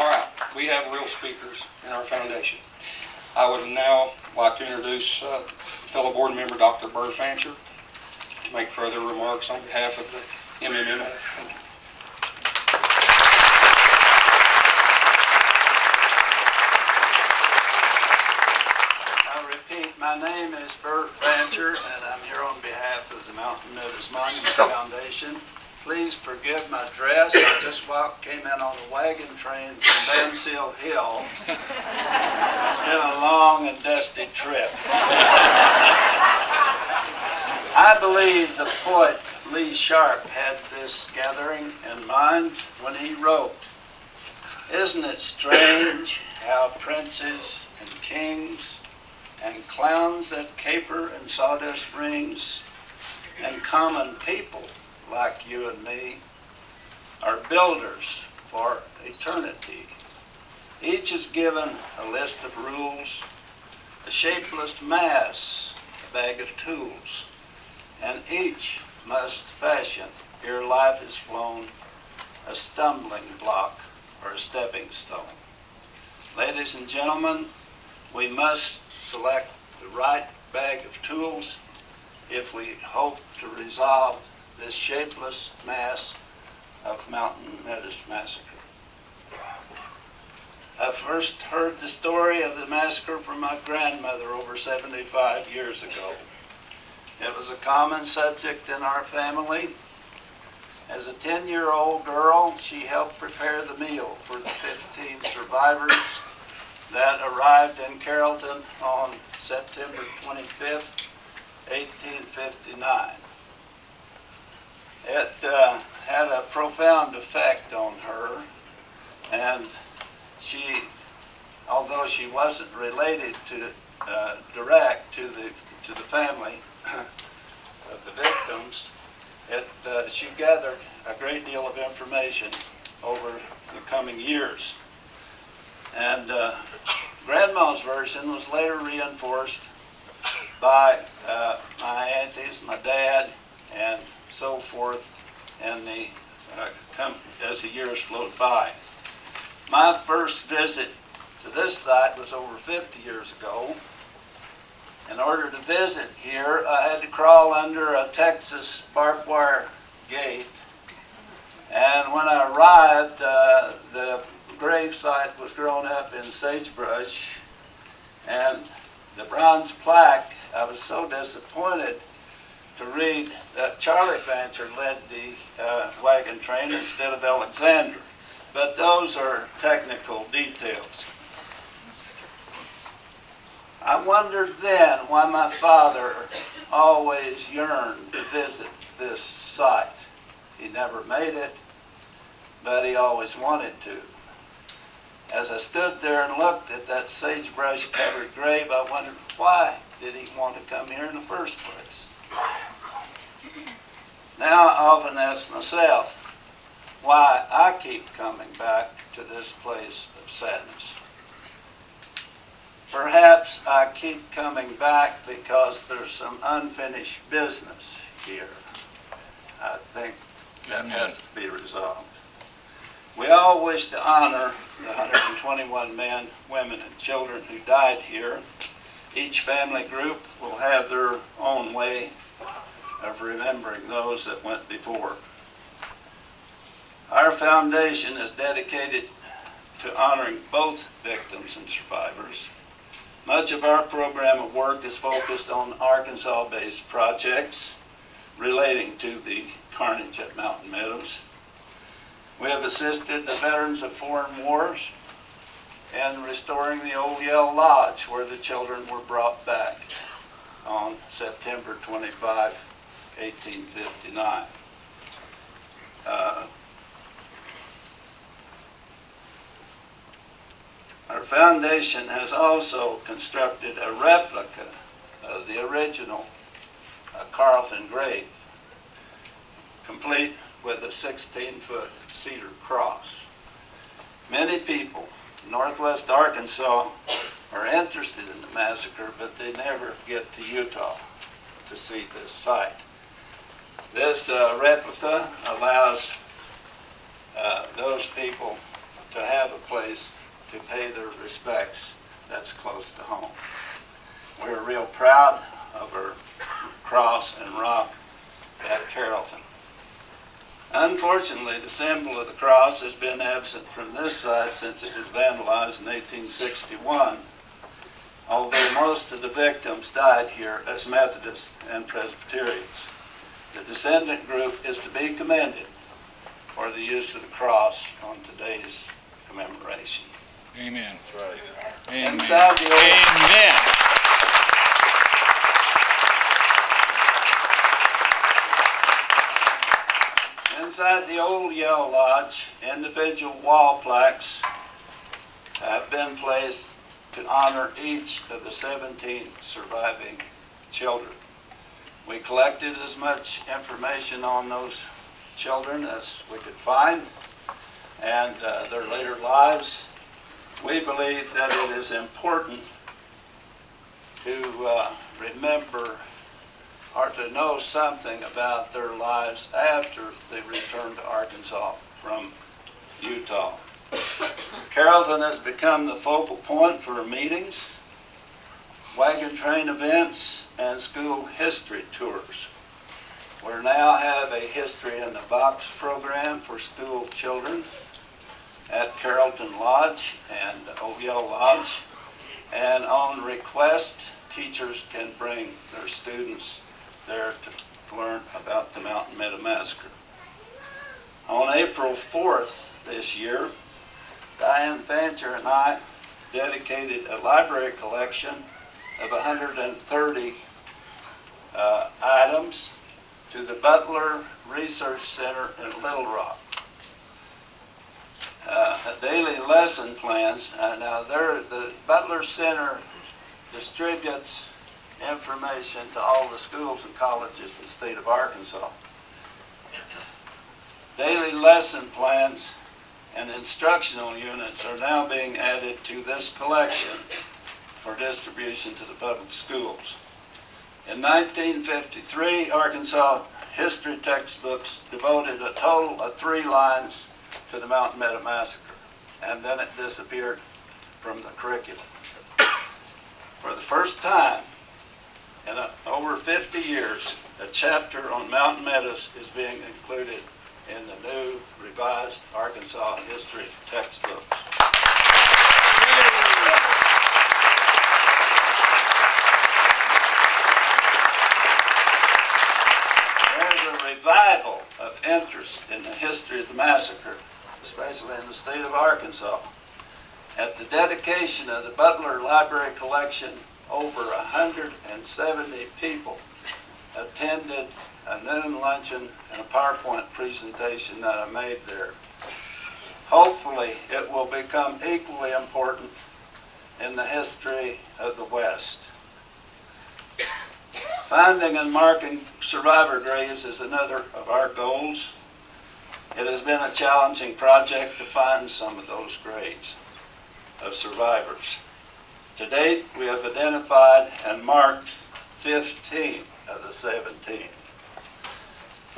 All right, we have real speakers in our foundation. I would now like to introduce fellow board member Dr. Burr Fancher to make further remarks on behalf of the MMMF. Thank you. I repeat, my name is Burr Fancher, and I'm here on behalf of the Meadows Massacre Foundation. Please forgive my dress. I just came in on a wagon train from Van Seal Hill. It's been a long and dusty trip. I believe the poet Lee Sharp had this gathering in mind when he wrote, "Isn't it strange how princes and kings and clowns that caper in sawdust rings and common people like you and me are builders for eternity. Each is given a list of rules, a shapeless mass, a bag of tools, and each must fashion, ere life is flown, a stumbling block or a stepping stone. Ladies and gentlemen, we must select the right bag of tools if we hope to resolve this shapeless mass of Meadows Massacre." I first heard the story of the massacre from my grandmother over 75 years ago. It was a common subject in our family. As a 10-year-old girl, she helped prepare the meal for the 15 survivors that arrived in Carrollton on September 25th, 1859. It had a profound effect on her, and she, although she wasn't related to direct to the family of the victims, she gathered a great deal of information over the coming years. And Grandma's version was later reinforced by my aunties, my dad, and so forth, and as the years flowed by. My first visit to this site was over 50 years ago. In order to visit here, I had to crawl under a Texas barbed wire gate, and when I arrived, the grave site was grown up in sagebrush, and the bronze plaque, I was so disappointed to read that Charlie Fancher led the wagon train instead of Alexander. But those are technical details. I wondered then why my father always yearned to visit this site. He never made it, but he always wanted to. As I stood there and looked at that sagebrush-covered grave, I wondered, why did he want to come here in the first place? Now I often ask myself why I keep coming back to this place of sadness. Perhaps I keep coming back because there's some unfinished business here. I think that has to be resolved. We all wish to honor the 121 men, women, and children who died here. Each family group will have their own way of remembering those that went before. Our foundation is dedicated to honoring both victims and survivors. Much of our program of work is focused on Arkansas-based projects relating to the carnage at Mountain Meadows. We have assisted the veterans of foreign wars and restoring the old Yale Lodge where the children were brought back on September 25, 1859. Our foundation has also constructed a replica of the original Carlton grave, complete with a 16-foot cedar cross. Many people in northwest Arkansas are interested in the massacre, but they never get to Utah to see this site. This replica allows those people to have a place to pay their respects that's close to home. We're real proud of our cross and rock at Carrollton. Unfortunately, the symbol of the cross has been absent from this site since it was vandalized in 1861, although most of the victims died here as Methodists and Presbyterians. The descendant group is to be commended for the use of the cross on today's commemoration. Amen. That's right. Amen. Inside the old, Amen. Inside the old Yale Lodge, individual wall plaques have been placed to honor each of the 17 surviving children. We collected as much information on those children as we could find and their later lives. We believe that it is important to remember or to know something about their lives after they returned to Arkansas from Utah. Carrollton has become the focal point for meetings, wagon train events, and school history tours. We now have a History in the Box program for school children at Carrollton Lodge and Old Yale Lodge, and on request, teachers can bring their students there to learn about the Mountain Meadows Massacre. On April 4th this year, Burr Fancher and I dedicated a library collection of 130 items to the Butler Research Center in Little Rock. Daily lesson plans. Now, the Butler Center distributes information to all the schools and colleges in the state of Arkansas. Daily lesson plans and instructional units are now being added to this collection for distribution to the public schools. In 1953, Arkansas history textbooks devoted a total of 3 lines to the Mountain Meadows Massacre, and then it disappeared from the curriculum. For the first time in over 50 years, a chapter on Mountain Meadows is being included in the new revised Arkansas history textbooks. There's a revival of interest in the history of the massacre, especially in the state of Arkansas. At the dedication of the Butler Library collection, over 170 people attended a noon luncheon and a PowerPoint presentation that I made there. Hopefully, it will become equally important in the history of the West. Finding and marking survivor graves is another of our goals. It has been a challenging project to find some of those graves of survivors. To date, we have identified and marked 15 of the 17.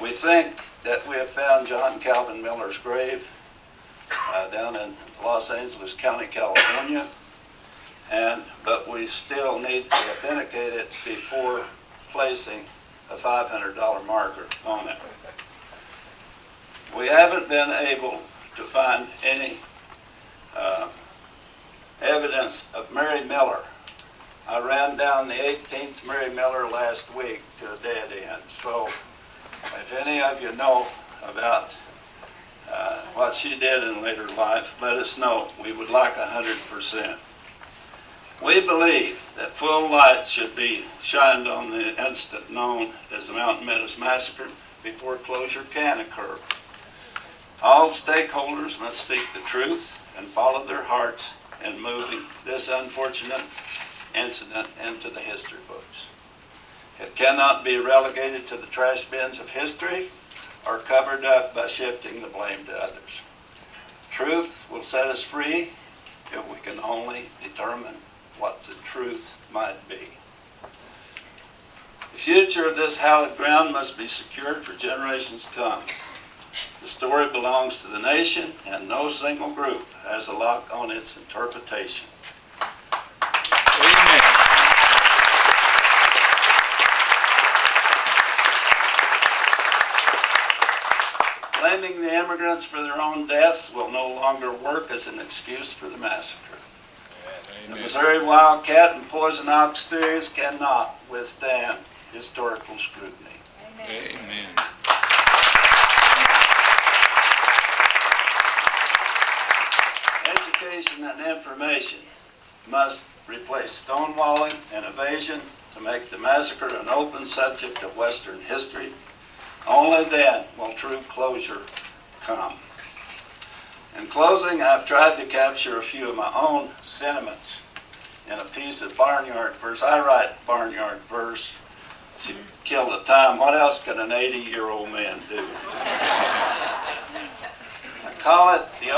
We think that we have found John Calvin Miller's grave down in Los Angeles County, California, but we still need to authenticate it before placing a $500 marker on it. We haven't been able to find any evidence of Mary Miller. I ran down the 18th Mary Miller last week to a dead end. So if any of you know about what she did in later life, let us know. We would like 100%. We believe that full light should be shined on the incident known as the Mountain Meadows Massacre before closure can occur. All stakeholders must seek the truth and follow their hearts in moving this unfortunate incident into the history books. It cannot be relegated to the trash bins of history or covered up by shifting the blame to others. Truth will set us free if we can only determine what the truth might be. The future of this hallowed ground must be secured for generations to come. The story belongs to the nation, and no single group has a lock on its interpretation. Amen. Blaming the immigrants for their own deaths will no longer work as an excuse for the massacre. The Missouri Wildcat and Poison Ox theories cannot withstand historical scrutiny. Amen. Education and information must replace stonewalling and evasion to make the massacre an open subject of Western history. Only then will true closure come. In closing, I've tried to capture a few of my own sentiments in a piece of barnyard verse. I write barnyard verse. She killed the time. What else could an 80-year-old man do? I call it the